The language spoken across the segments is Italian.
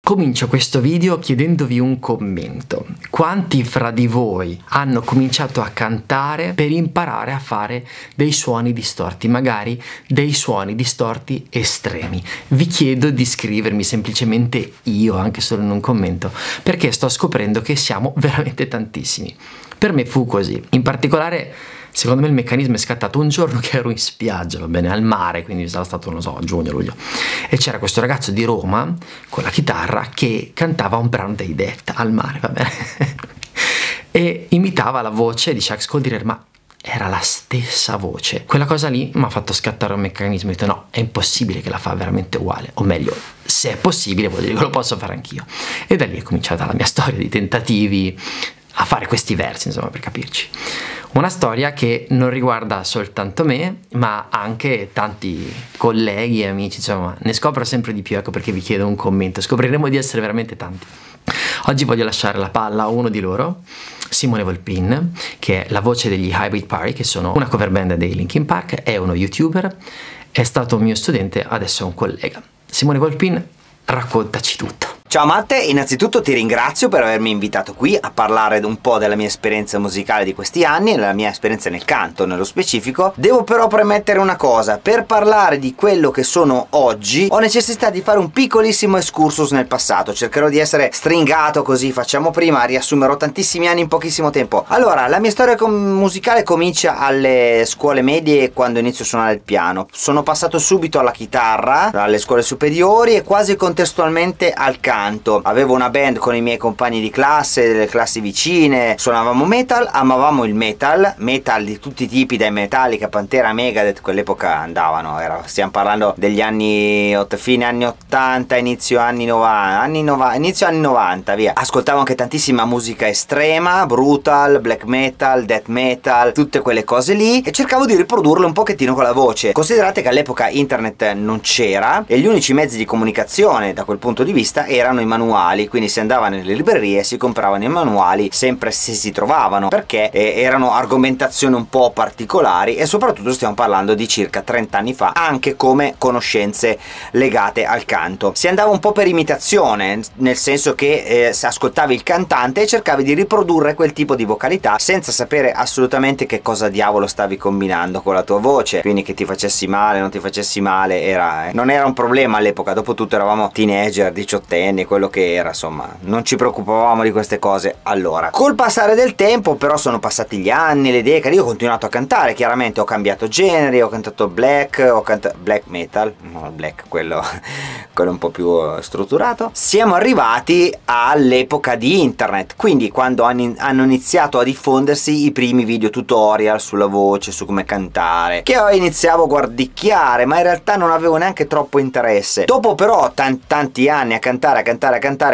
Comincio questo video chiedendovi un commento. Quanti fra di voi hanno cominciato a cantare per imparare a fare dei suoni distorti, magari dei suoni distorti estremi? Vi chiedo di scrivermi semplicemente io, anche solo in un commento, perché sto scoprendo che siamo veramente tantissimi. Per me fu così. In particolare, secondo me il meccanismo è scattato un giorno che ero in spiaggia, va bene, al mare, quindi sarà stato, non so, giugno, luglio, e c'era questo ragazzo di Roma con la chitarra che cantava un brano dei Death al mare, va bene, e imitava la voce di Chuck Schuldiner, ma era la stessa voce. Quella cosa lì mi ha fatto scattare un meccanismo, ho detto no, è impossibile che la fa veramente uguale, o meglio, se è possibile vuol dire che lo posso fare anch'io. E da lì è cominciata la mia storia di tentativi a fare questi versi, insomma, per capirci. Una storia che non riguarda soltanto me, ma anche tanti colleghi e amici, insomma, ne scopro sempre di più, ecco perché vi chiedo un commento, scopriremo di essere veramente tanti. Oggi voglio lasciare la palla a uno di loro, Simone Volpin, che è la voce degli Hybrid Party, che sono una cover band dei Linkin Park, è uno youtuber, è stato un mio studente, adesso è un collega. Simone Volpin, raccontaci tutto. Ciao Matte, innanzitutto ti ringrazio per avermi invitato qui a parlare un po' della mia esperienza musicale di questi anni e della mia esperienza nel canto nello specifico. Devo però premettere una cosa: per parlare di quello che sono oggi ho necessità di fare un piccolissimo excursus nel passato. Cercherò di essere stringato, così facciamo prima, riassumerò tantissimi anni in pochissimo tempo. Allora, la mia storia musicale comincia alle scuole medie, quando inizio a suonare il piano. Sono passato subito alla chitarra alle scuole superiori e quasi contestualmente al canto. Avevo una band con i miei compagni di classe, delle classi vicine, suonavamo metal, amavamo il metal di tutti i tipi, dai Metallica, Pantera, Megadeth, quell'epoca andavano, stiamo parlando degli anni, fine anni 80, inizio anni 90, inizio anni 90, via. Ascoltavo anche tantissima musica estrema, brutal, black metal, death metal, tutte quelle cose lì, e cercavo di riprodurle un pochettino con la voce. Considerate che all'epoca internet non c'era e gli unici mezzi di comunicazione da quel punto di vista erano i manuali, quindi si andava nelle librerie, si compravano i manuali, sempre se si trovavano, perché erano argomentazioni un po' particolari e soprattutto stiamo parlando di circa 30 anni fa, anche come conoscenze legate al canto. Si andava un po' per imitazione, nel senso che se ascoltavi il cantante e cercavi di riprodurre quel tipo di vocalità senza sapere assolutamente che cosa diavolo stavi combinando con la tua voce, quindi che ti facessi male, non ti facessi male, non era un problema all'epoca, dopo tutto eravamo teenager, diciottenni, quello che era, insomma, non ci preoccupavamo di queste cose allora. Col passare del tempo però sono passati gli anni, le decadi, io ho continuato a cantare, chiaramente ho cambiato generi, ho cantato black, ho cantato black metal, no, black, quello un po' più strutturato. Siamo arrivati all'epoca di internet, quindi quando hanno iniziato a diffondersi i primi video tutorial sulla voce, su come cantare, che io iniziavo a guardicchiare, ma in realtà non avevo neanche troppo interesse. Dopo però tanti anni a cantare,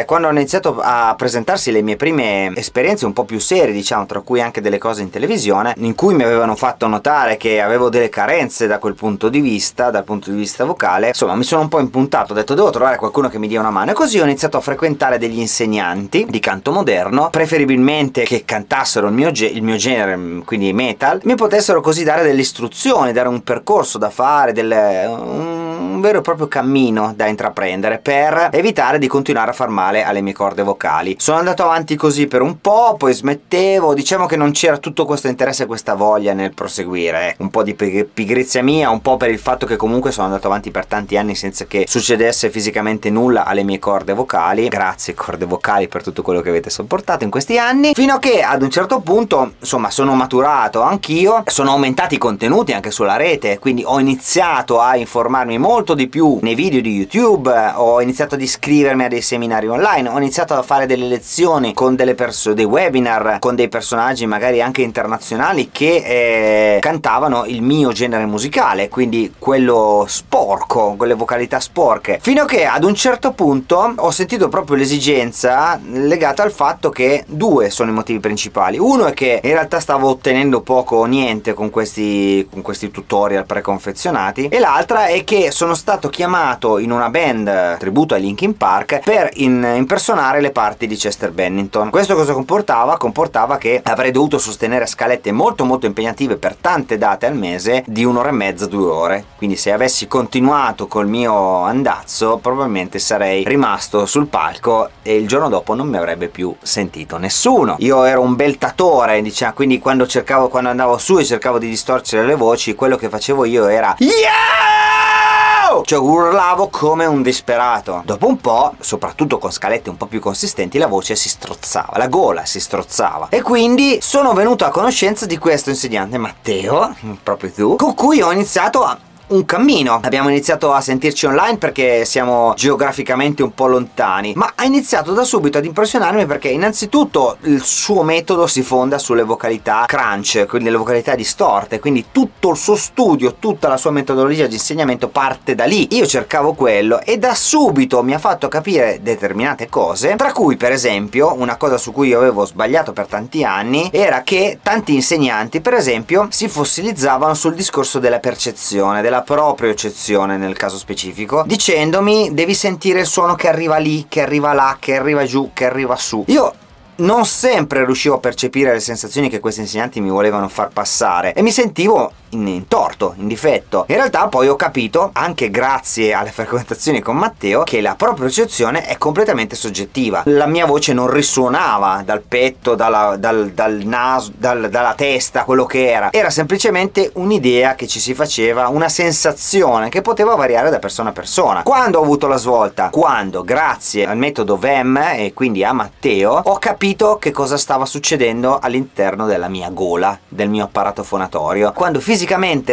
quando hanno iniziato a presentarsi le mie prime esperienze un po' più serie, diciamo, tra cui anche delle cose in televisione, in cui mi avevano fatto notare che avevo delle carenze da quel punto di vista, dal punto di vista vocale, insomma mi sono un po' impuntato, ho detto devo trovare qualcuno che mi dia una mano, e così ho iniziato a frequentare degli insegnanti di canto moderno, preferibilmente che cantassero il mio genere, quindi metal, mi potessero così dare delle istruzioni, dare un percorso da fare, un vero e proprio cammino da intraprendere per evitare di continuare a far male alle mie corde vocali. Sono andato avanti così per un po', poi smettevo, diciamo che non c'era tutto questo interesse e questa voglia nel proseguire, un po' di pigrizia mia, un po' per il fatto che comunque sono andato avanti per tanti anni senza che succedesse fisicamente nulla alle mie corde vocali. Grazie corde vocali per tutto quello che avete sopportato in questi anni, fino a che ad un certo punto, insomma, sono maturato anch'io, sono aumentati i contenuti anche sulla rete, quindi ho iniziato a informarmi molto di più nei video di YouTube, ho iniziato ad iscrivermi a dei seminari online, ho iniziato a fare delle lezioni con dei webinar con dei personaggi magari anche internazionali che cantavano il mio genere musicale, quindi quello sporco, quelle vocalità sporche, fino a che ad un certo punto ho sentito proprio l'esigenza legata al fatto che due sono i motivi principali. Uno è che in realtà stavo ottenendo poco o niente con questi tutorial preconfezionati, e l'altra è che sono stato chiamato in una band tributo ai Linkin Park per impersonare le parti di Chester Bennington. Questo cosa comportava? Comportava che avrei dovuto sostenere scalette molto impegnative per tante date al mese di 1 ora e mezza, 2 ore. Quindi se avessi continuato col mio andazzo probabilmente sarei rimasto sul palco e il giorno dopo non mi avrebbe più sentito nessuno. Io ero un beltatore, diciamo, quindi quando andavo su e cercavo di distorcere le voci, quello che facevo io era "Yo!", cioè urlavo come un disperato. Dopo un po', soprattutto con scalette un po' più consistenti, la voce si strozzava, la gola si strozzava, e quindi sono venuto a conoscenza di questo insegnante Matteo, proprio tu, con cui ho iniziato un cammino. Abbiamo iniziato a sentirci online perché siamo geograficamente un po' lontani, ma ha iniziato da subito ad impressionarmi perché innanzitutto il suo metodo si fonda sulle vocalità crunch, quindi le vocalità distorte, quindi tutto il suo studio, tutta la sua metodologia di insegnamento parte da lì. Io cercavo quello e da subito mi ha fatto capire determinate cose, tra cui per esempio una cosa su cui io avevo sbagliato per tanti anni era che tanti insegnanti per esempio si fossilizzavano sul discorso della percezione, della propriocezione nel caso specifico, dicendomi devi sentire il suono che arriva lì, che arriva là, che arriva giù, che arriva su. Io non sempre riuscivo a percepire le sensazioni che questi insegnanti mi volevano far passare e mi sentivo in torto, in difetto. In realtà poi ho capito, anche grazie alle frequentazioni con Matteo, che la propriocezione è completamente soggettiva. La mia voce non risuonava dal petto, dal naso, dalla testa, quello che era semplicemente un'idea che ci si faceva, una sensazione che poteva variare da persona a persona. Quando ho avuto la svolta? Quando, grazie al metodo VEM e quindi a Matteo, ho capito che cosa stava succedendo all'interno della mia gola, del mio apparato fonatorio. Quando fisicamente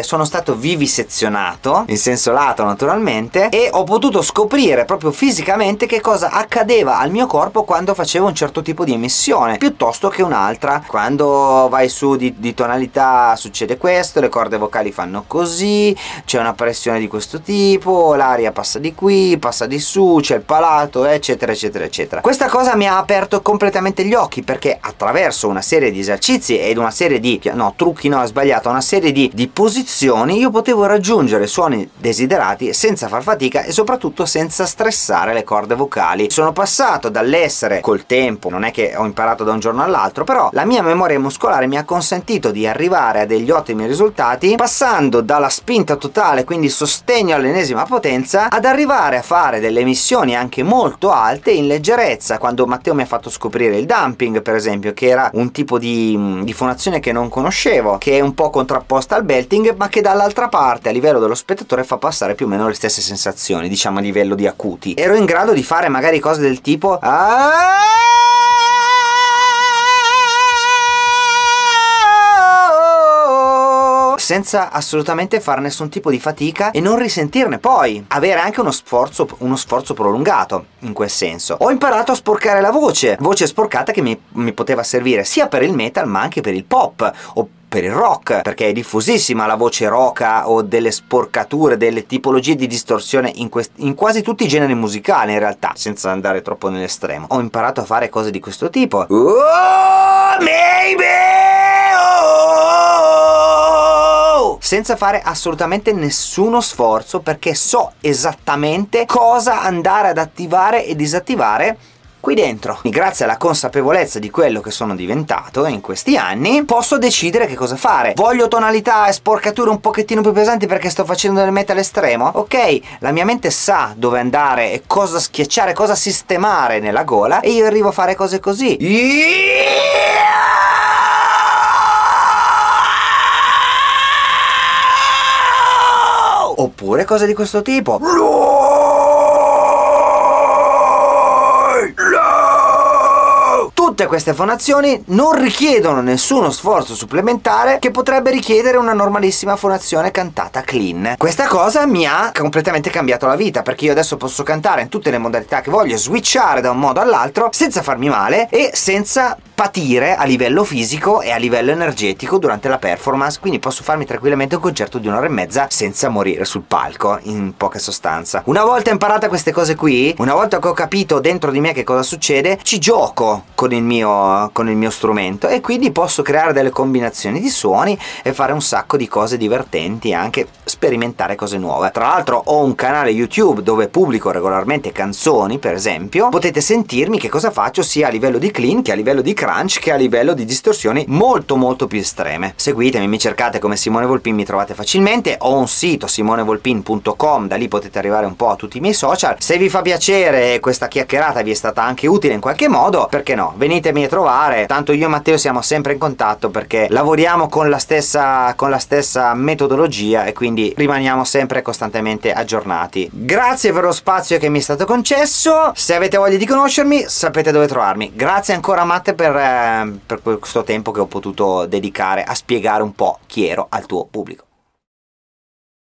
sono stato vivisezionato, in senso lato naturalmente, e ho potuto scoprire proprio fisicamente che cosa accadeva al mio corpo quando facevo un certo tipo di emissione piuttosto che un'altra. Quando vai su di tonalità succede questo, le corde vocali fanno così, c'è una pressione di questo tipo, l'aria passa di qui, passa di su, c'è il palato, eccetera eccetera eccetera. Questa cosa mi ha aperto completamente gli occhi perché attraverso una serie di esercizi ed una serie di trucchi, no, ho sbagliato, una serie di posizioni io potevo raggiungere suoni desiderati senza far fatica e soprattutto senza stressare le corde vocali. Sono passato dall'essere, col tempo, non è che ho imparato da un giorno all'altro, però la mia memoria muscolare mi ha consentito di arrivare a degli ottimi risultati passando dalla spinta totale, quindi sostegno all'ennesima potenza, ad arrivare a fare delle emissioni anche molto alte in leggerezza. Quando Matteo mi ha fatto scoprire il dumping per esempio, che era un tipo di fonazione che non conoscevo, che è un po' contrapposta al belting ma che dall'altra parte a livello dello spettatore fa passare più o meno le stesse sensazioni, diciamo a livello di acuti, ero in grado di fare magari cose del tipo senza assolutamente fare nessun tipo di fatica e non risentirne poi, avere anche uno sforzo prolungato in quel senso. Ho imparato a sporcare la voce sporcata che mi poteva servire sia per il metal ma anche per il pop o per il rock, perché è diffusissima la voce roca o delle sporcature, delle tipologie di distorsione in quasi tutti i generi musicali in realtà, senza andare troppo nell'estremo. Ho imparato a fare cose di questo tipo. Senza fare assolutamente nessuno sforzo perché so esattamente cosa andare ad attivare e disattivare qui dentro. Grazie alla consapevolezza di quello che sono diventato in questi anni posso decidere che cosa fare. Voglio tonalità e sporcature un pochettino più pesanti perché sto facendo del metal estremo? Ok, la mia mente sa dove andare e cosa schiacciare, cosa sistemare nella gola e io arrivo a fare cose così. Oppure cose di questo tipo. Tutte queste fonazioni non richiedono nessuno sforzo supplementare che potrebbe richiedere una normalissima fonazione cantata clean. Questa cosa mi ha completamente cambiato la vita perché io adesso posso cantare in tutte le modalità che voglio, switchare da un modo all'altro senza farmi male e senza patire a livello fisico e a livello energetico durante la performance, quindi posso farmi tranquillamente un concerto di 1 ora e mezza senza morire sul palco, in poca sostanza. Una volta imparate queste cose qui, una volta che ho capito dentro di me che cosa succede, ci gioco con il mio strumento e quindi posso creare delle combinazioni di suoni e fare un sacco di cose divertenti anche sperimentare cose nuove. Tra l'altro ho un canale YouTube dove pubblico regolarmente canzoni, per esempio. Potete sentirmi che cosa faccio sia a livello di clean che a livello di crunch che a livello di distorsioni molto più estreme. Seguitemi, mi cercate come Simone Volpin, mi trovate facilmente. Ho un sito simonevolpin.com, da lì potete arrivare un po' a tutti i miei social. Se vi fa piacere questa chiacchierata, vi è stata anche utile in qualche modo, perché no, venitemi a trovare, tanto io e Matteo siamo sempre in contatto perché lavoriamo con la stessa metodologia e quindi rimaniamo sempre costantemente aggiornati. Grazie per lo spazio che mi è stato concesso. Se avete voglia di conoscermi sapete dove trovarmi. Grazie ancora Matte per questo tempo che ho potuto dedicare a spiegare un po' chi ero al tuo pubblico.